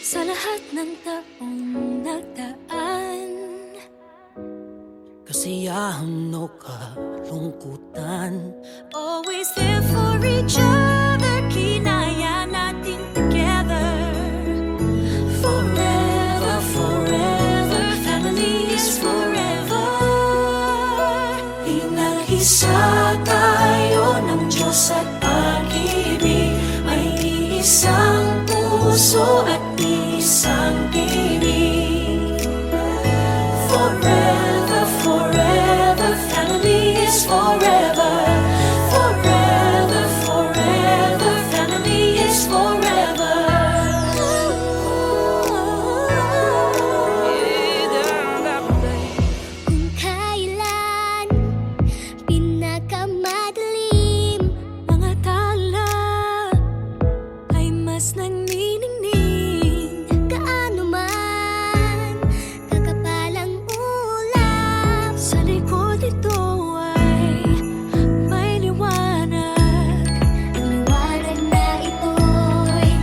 Sa lahat ng taong nagdaan, kasiyahan o kalungkutan, always there for each other, kinaya natin together. Forever, forever, family is forever. Pinag-isa tayo ng Diyos at pag-ibig, may iisang puso at isang bibig. Forever, forever, family is forever. Forever, forever, family is forever. Kung kailan pinakamadilim, mga tala ay mas nagniningning. Gaano man kakapalang ulap, sa likod ito ay may liwanag. Ang liwanag na ito'y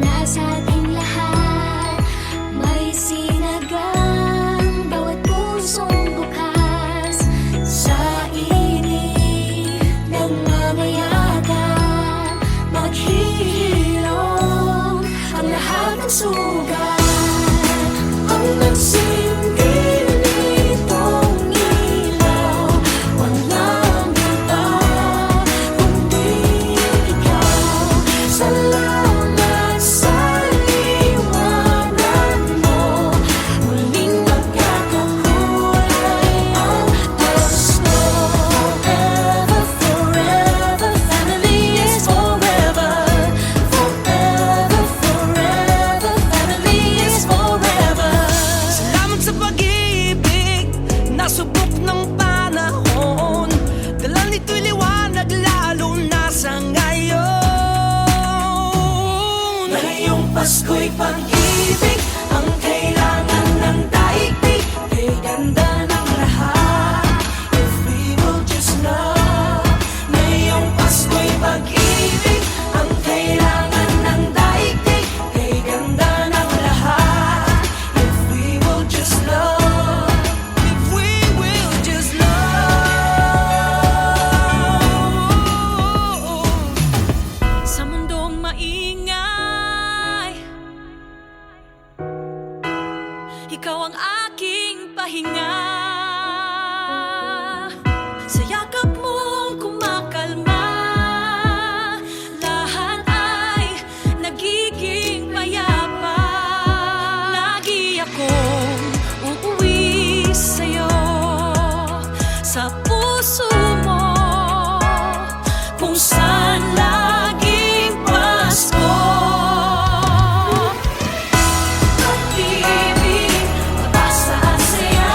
nasa ating lahat, may sinagang bawat pusong bukas. Sa init ng mamayagan, maghihilom ang lahat ng sugat. Ang nagsindig nitong ilaw, walang iba kundi ikaw. Salamat sa liwanag mo, muling magkakakulay ang gusto. Forever, forever, family is forever. Forever, forever, family is forever. salamat sa pag-ibig, nasubok ng panahon. Dala nito'y liwanag lalo na sa ngayon. Ngayong Pasko'y pag-ibig, ang kailangan ng daigdig. Kay ganda ng lahat, if we will just love. Ngayong Pasko'y pag-ibig, ang kailangan ng daigdig. Kay ganda ng lahat, if we will just love. If we will just love. Sa mundong maingay, ikaw ang aking pahinga. Sa yakap mong kumakalma, lahat ay nagiging payapa. Lagi akong uuwi sa'yo, sa puso mo, kung saan laging Pasko. Pag-ibig, mataas na ang saya,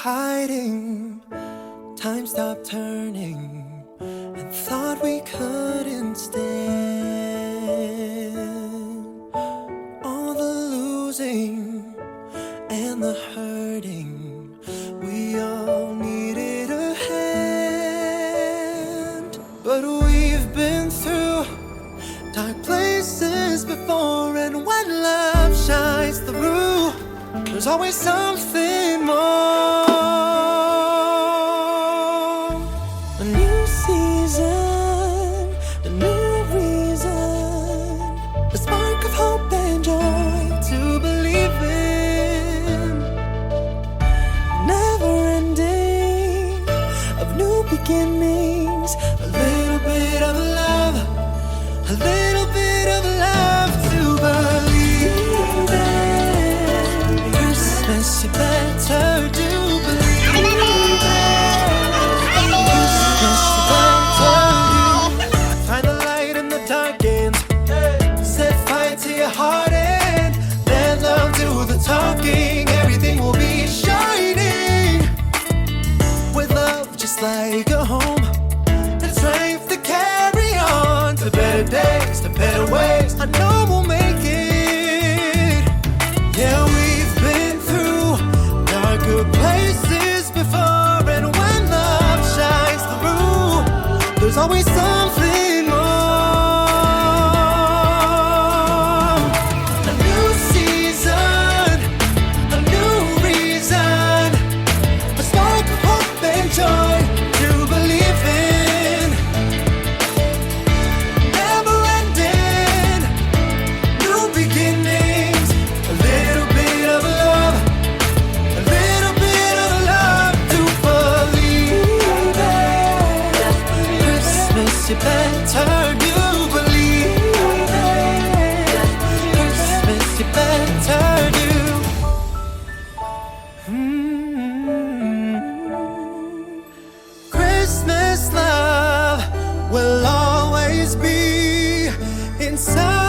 hiding, time stopped turning, and thought we couldn't stand all the losing and the hurting. We all needed a hand, but we've been through dark places before, and when love shines through, there's always something more. A new season, a new reason, a spark of hope and joy to believe in. Never ending, of new beginnings, a little bit of love, a little bit of love to believe in. Christmas, you better do believe in. Christmas, you better do. Find the light in the darkness, set fire to your heart and let love do the talking. Everything will be shining with love just like a home, and strength to carry on to better days, to better ways. I know we'll make it. Yeah, we've been through darker places before, and when love shines through, there's always something more. A new season, a new reason, a spark of hope and joy to believe in. Never ending, new beginnings, a little bit of love, a little bit of love to believe in. Christmas, you better do believe in. Christmas, you better do. Christmas love will always be inside